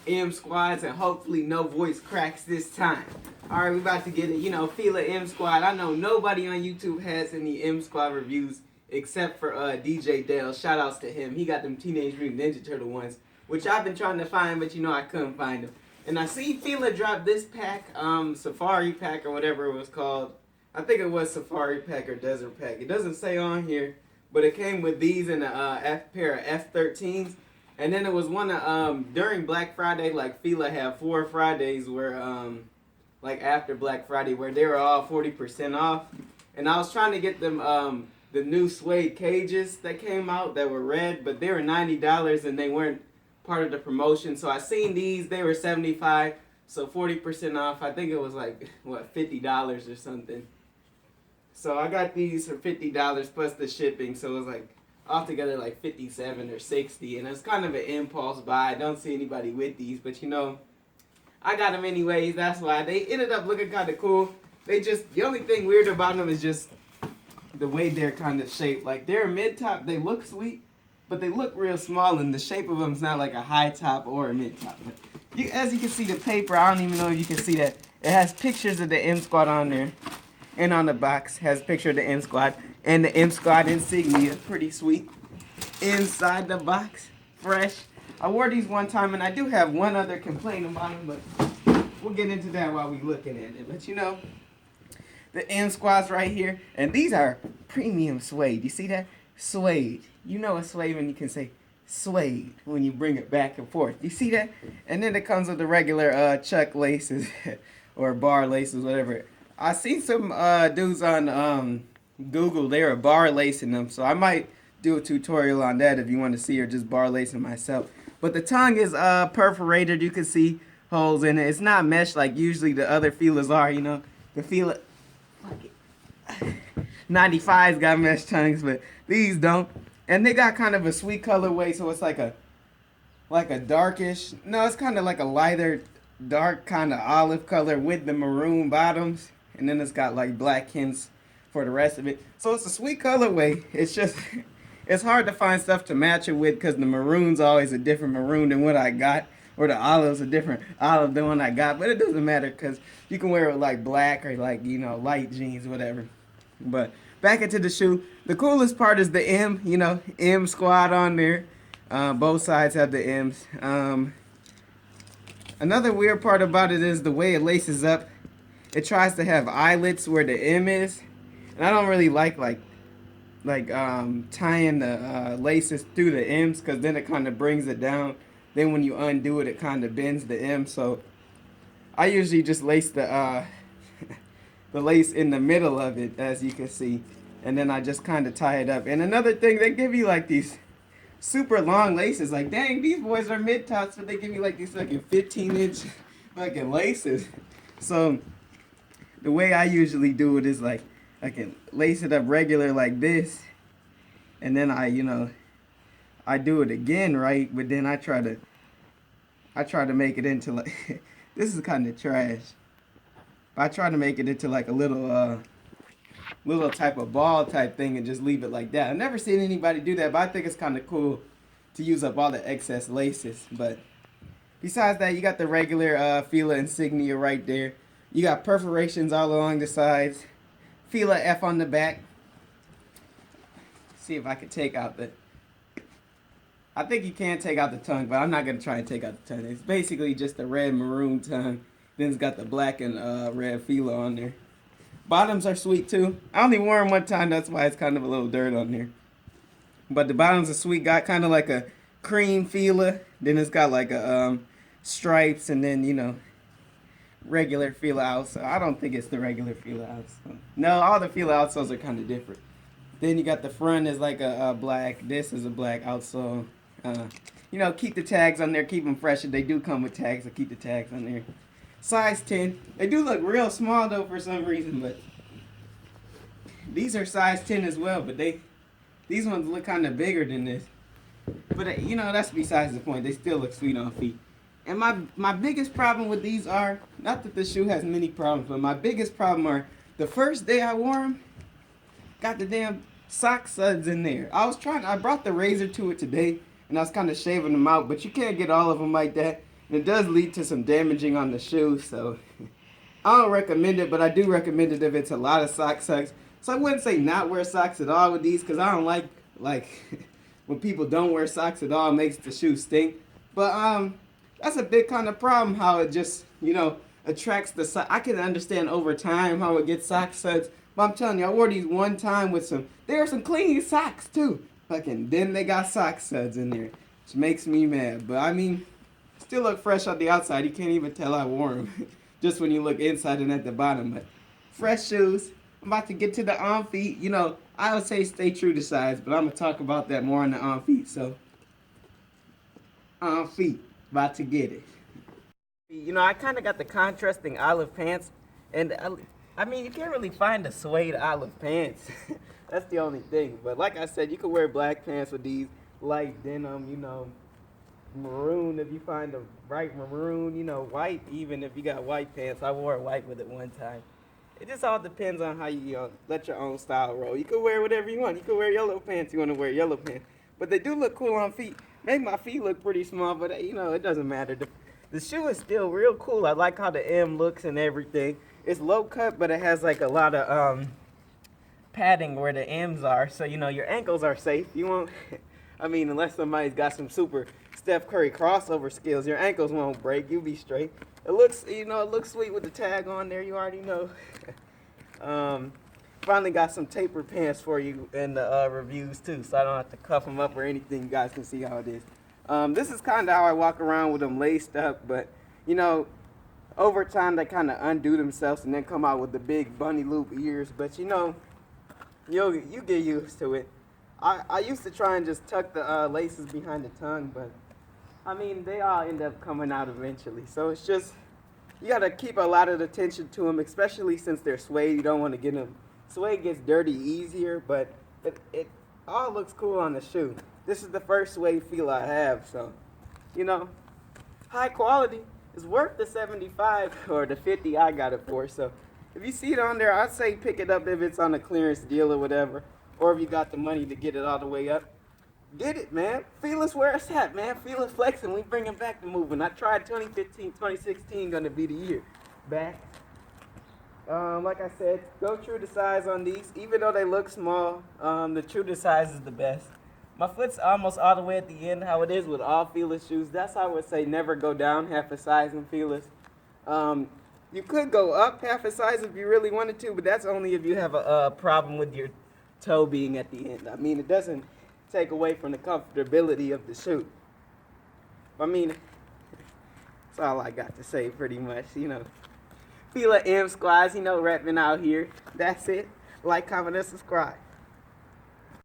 M squads, and hopefully no voice cracks this time. Alright, we about to get it. You know, Fila M squad. I know nobody on YouTube has any M squad reviews except for DJ Dale. Shout outs to him. He got them Teenage Mutant Ninja Turtle ones, which I've been trying to find, but you know I couldn't find them. And I see Fila drop this pack, Safari pack or whatever it was called. I think it was Safari pack or Desert pack. It doesn't say on here, but it came with these and a pair of F13s. And then it was one during Black Friday, like Fila had 4 Fridays where like after Black Friday where they were all 40% off. And I was trying to get them the new suede cages that came out that were red, but they were $90 and they weren't part of the promotion. So I seen these, they were $75, so 40% off. I think it was like what, $50 or something. So I got these for $50 plus the shipping, so it was like altogether like 57 or 60, and it's kind of an impulse buy. I don't see anybody with these, but you know, I got them anyways. That's why they ended up looking kind of cool. They just, the only thing weird about them is just the way they're kind of shaped. Like they're mid top, they look sweet, but they look real small, and the shape of them is not like a high top or a mid top. But you, as you can see, the paper, I don't even know if you can see that. It has pictures of the M Squad on there, and on the box has a picture of the M Squad. And the M Squad insignia, pretty sweet. Inside the box, fresh. I wore these one time, and I do have one other complaint about them, but we'll get into that while we're looking at it. But you know, the M Squads right here, and these are premium suede. You see that? Suede. You know it's suede when you can say suede when you bring it back and forth. You see that? And then it comes with the regular chuck laces or bar laces, whatever. I seen some dudes on Google, they were bar lacing them, so I might do a tutorial on that if you want to see, or just bar lacing myself. But the tongue is perforated. You can see holes in it. It's not mesh like usually the other Filas are, you know. The Fila 95's got mesh tongues, but these don't. And they got kind of a sweet colorway, so it's like a darkish, no, it's kind of like a lighter dark kind of olive color with the maroon bottoms, and then it's got like black hints for the rest of it. So it's a sweet colorway. It's just, it's hard to find stuff to match it with because the maroon's always a different maroon than what I got, or the olive's a different olive than what I got. But it doesn't matter because you can wear it with like black or like, you know, light jeans, whatever. But back into the shoe. The coolest part is the M, you know, M Squad on there. Both sides have the M's. Another weird part about it is the way it laces up. It tries to have eyelets where the M is. And I don't really like tying the laces through the M's, because then it kind of brings it down. Then when you undo it, it kind of bends the M. So I usually just lace the the lace in the middle of it, as you can see, and then I just kind of tie it up. And another thing, they give you like these super long laces. Like, dang, these boys are mid tops, but they give you like these fucking 15-inch fucking laces. So the way I usually do it is like, I can lace it up regular like this, and then I, you know, I do it again, right? But then I try to make it into like this is kind of trash. I try to make it into like a little type of ball type thing and just leave it like that. I've never seen anybody do that, but I think it's kind of cool to use up all the excess laces. But besides that, you got the regular Fila insignia right there. You got perforations all along the sides. Fila F on the back. See if I can take out the... I think you can take out the tongue, but I'm not going to try and take out the tongue. It's basically just a red maroon tongue. Then it's got the black and red Fila on there. Bottoms are sweet too. I only wore them one time, that's why it's kind of a little dirt on there. But the bottoms are sweet. Got kind of like a cream Fila. Then it's got like a stripes, and then, you know, regular Fila outsole. I don't think it's the regular Fila outsole. No, all the Fila outsoles are kind of different. Then you got the front is like a black. This is a black outsole. You know, keep the tags on there. Keep them fresh. If they do come with tags, so keep the tags on there. Size 10. They do look real small though for some reason, but these are size 10 as well. But these ones look kind of bigger than this. But you know, that's besides the point. They still look sweet on feet. And my biggest problem with these are, not that the shoe has many problems, but my biggest problem are the first day I wore them, got the damn sock suds in there. I brought the razor to it today, and I was kind of shaving them out, but you can't get all of them like that. And it does lead to some damaging on the shoe, so I don't recommend it, but I do recommend it if it's a lot of sock sucks. So I wouldn't say not wear socks at all with these, because I don't like when people don't wear socks at all, it makes the shoe stink. But that's a big kind of problem, how it just, attracts the sock. I can understand over time how it gets sock suds, but I'm telling you, I wore these one time with there are some clean socks too. Fucking, then they got sock suds in there, which makes me mad. But I mean, still look fresh on the outside. You can't even tell I wore them. Just when you look inside and at the bottom. But fresh shoes. I'm about to get to the on feet. I would say stay true to size, but I'm going to talk about that more on the on feet. So, on feet. About to get it. I kind of got the contrasting olive pants. And, I mean, you can't really find the suede olive pants. That's the only thing. But like I said, you can wear black pants with these light denim, maroon if you find a bright maroon, white even if you got white pants. I wore white with it one time. It just all depends on how you let your own style roll. You can wear whatever you want. You can wear yellow pants, you want to wear yellow pants. But they do look cool on feet. Make my feet look pretty small, but it doesn't matter. The shoe is still real cool. I like how the M looks and everything. It's low cut, but it has like a lot of padding where the M's are. So, your ankles are safe. You won't, unless somebody's got some super Steph Curry crossover skills, your ankles won't break. You'll be straight. It looks, it looks sweet with the tag on there. You already know. Finally got some taper pants for you in the reviews too, so I don't have to cuff them up or anything. You guys can see how it is. This is kind of how I walk around with them laced up, but over time they kind of undo themselves and then come out with the big bunny loop ears. But you get used to it. I used to try and just tuck the laces behind the tongue, but they all end up coming out eventually. So it's just, you got to keep a lot of attention to them, especially since they're suede. You don't want to get them. Suede gets dirty easier, but it all looks cool on the shoe. This is the first suede Fila I have, so, high quality. It's worth the 75 or the 50 I got it for. So if you see it on there, I'd say pick it up if it's on a clearance deal or whatever, or if you got the money to get it all the way up. Get it, man. Fila's where it's at, man. Fila's flexing. We bringing back the movement. I tried 2015, 2016 gonna be the year. Back. Like I said, go true to size on these. Even though they look small, the true to size is the best. My foot's almost all the way at the end, how it is with all Fila shoes. That's how I would say never go down half a size in Filas. You could go up half a size if you really wanted to, but that's only if you have a problem with your toe being at the end. It doesn't take away from the comfortability of the shoe. That's all I got to say pretty much, Fila M squads, repping out here. That's it. Like, comment, and subscribe.